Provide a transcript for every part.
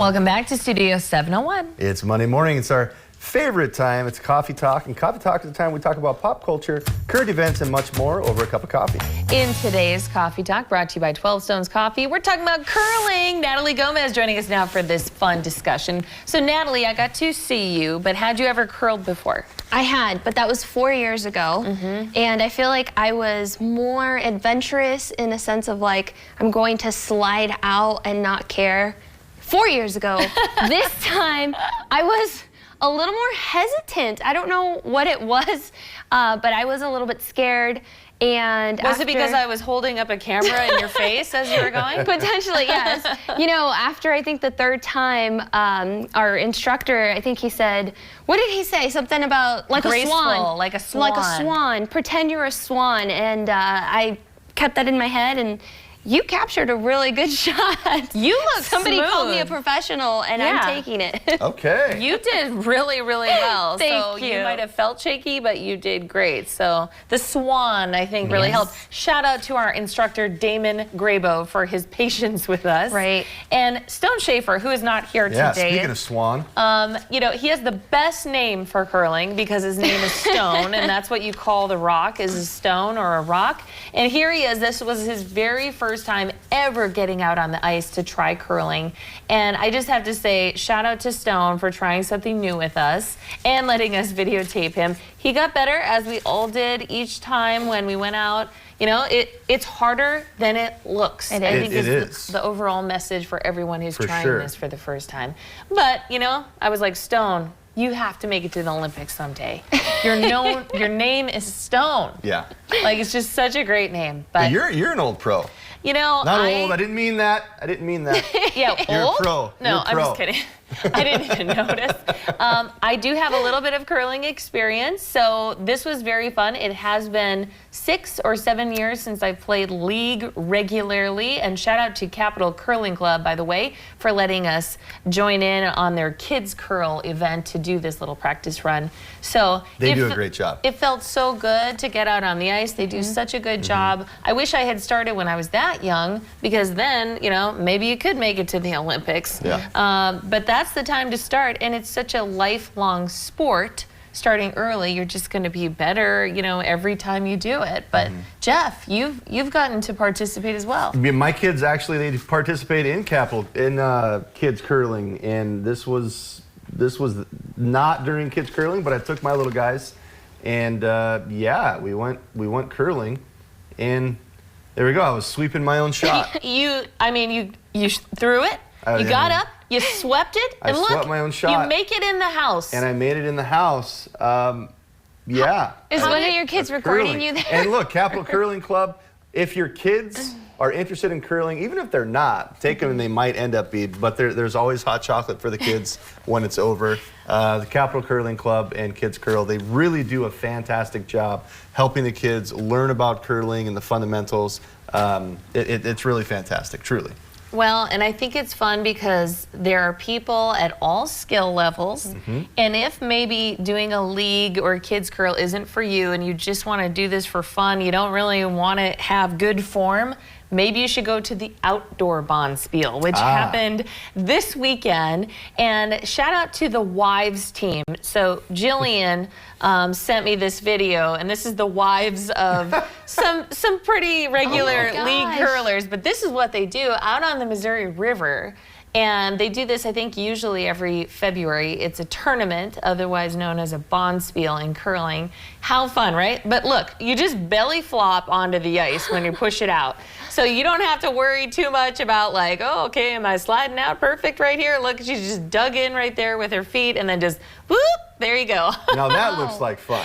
Welcome back to Studio 701. It's Monday morning. It's our favorite time. It's Coffee Talk. And Coffee Talk is the time we talk about pop culture, current events, and much more over a cup of coffee. In today's Coffee Talk, brought to you by 12 Stones Coffee, we're talking about curling. Natalie Gomez joining us now for this fun discussion. So, Natalie, I got to see you, but had you ever curled before? I had, but that was 4 years ago. And I feel like I was more adventurous in a sense of like, I'm going to slide out and not care. 4 years ago. This time, I was a little more hesitant. I don't know what it was, but I was a little bit scared. And was it because I was holding up a camera in your face as you were going? Potentially, yes. You know, after I think the third time, our instructor, I think he said, what did he say? Something about like Graceful, a swan. like a swan. Like a swan. Pretend you're a swan. And I kept that in my head, and you captured a really good shot. You look Somebody smooth. called me a professional, and Yeah. I'm taking it. Okay. You did really, really well. Thank so you. You might have felt shaky, but you did great. So the swan, I think, really helped. Shout out to our instructor, Damon Grabo, for his patience with us. Right. And Stone Schaefer, who is not here Yeah, today. speaking of swan. You know, he has the best name for curling because his name is Stone, and that's what you call the rock, is a stone or a rock. And here he is. This was his very first time ever getting out on the ice to try curling. And I just have to say, shout out to Stone for trying something new with us and letting us videotape him. He got better, as we all did each time when we went out. You know, it's harder than it looks. It I is. think It is is. the overall message for everyone who's For trying sure. this for the first time. But, you know, I was like, Stone, you have to make it to the Olympics someday. You're known, your name is Stone. Yeah. Like, it's just such a great name. But But, you're an old pro. you know, Not old. I didn't mean that. I didn't mean that. Yeah, You're a old? pro. No, You're a I'm pro. just kidding. I didn't even notice. I do have a little bit of curling experience, so this was very fun. It has been 6 or 7 years since I've played league regularly, and shout out to Capital Curling Club, by the way, for letting us join in on their Kids Curl event to do this little practice run. So They do a great job. It felt so good to get out on the ice. They do such a good job. I wish I had started when I was that young, because then, you know, maybe you could make it to the Olympics. Yeah. But that's the time to start, and it's such a lifelong sport. Starting early, you're just going to be better, you know, every time you do it. But Jeff, you've gotten to participate as well. My kids actually, they participate in kids curling, and this was not during kids curling, but I took my little guys, and yeah, we went curling, and there we go. I was sweeping my own shot. You threw it. You got up. You swept it. I And look, swept my own shot. you make it in the house. And I made it in the house. Yeah. Is one of your kids recording Curling. you there? And look, Capital Curling Club, if your kids are interested in curling, even if they're not, take them and they might end up being, but there's always hot chocolate for the kids when it's over. The Capital Curling Club and Kids Curl, they really do a fantastic job helping the kids learn about curling and the fundamentals. It's really fantastic, truly. Well, and I think it's fun because there are people at all skill levels, and if maybe doing a league or kids curl isn't for you and you just want to do this for fun, you don't really want to have good form, maybe you should go to the outdoor Bonspiel, which happened this weekend. And shout out to the wives team. So Jillian sent me this video, and this is the wives of some pretty regular league curlers. But this is what they do out on the Missouri River. And they do this, I think, usually every February. It's a tournament, otherwise known as a Bonspiel in curling. How fun, right? But look, you just belly flop onto the ice when you push it out. So you don't have to worry too much about like, oh, okay, am I sliding out perfect right here? Look, she just dug in right there with her feet and then just, whoop, there you go. Now that looks like fun.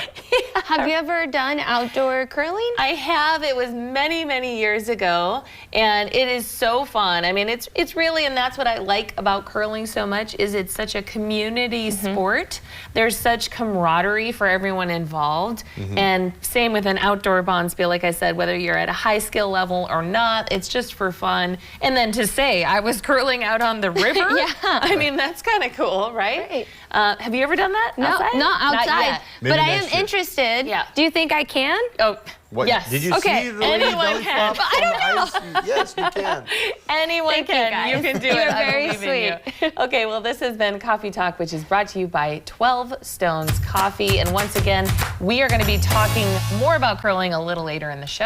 Have you ever done outdoor curling? I have. It was many, many years ago, and it is so fun. I mean, it's really, and that's what I like about curling so much, is it's such a community sport. There's such camaraderie for everyone involved, and same with an outdoor Bonspiel. Like I said, whether you're at a high skill level or not, it's just for fun. And then to say I was curling out on the river, Yeah. I mean, that's kind of cool, right? Right. Have you ever done that? No, Outside? not Not outside. yet. But Maybe I am next year. interested. Yeah. Do you think I can? Oh, What, yes. Did you Okay, see the lady anyone belly can. flop I on don't the ice? Yes, you can. Anyone Thank you, can. guys. You can do You're it. I very believe in you. Okay, well, this has been Coffee Talk, which is brought to you by 12 Stones Coffee. And once again, we are going to be talking more about curling a little later in the show.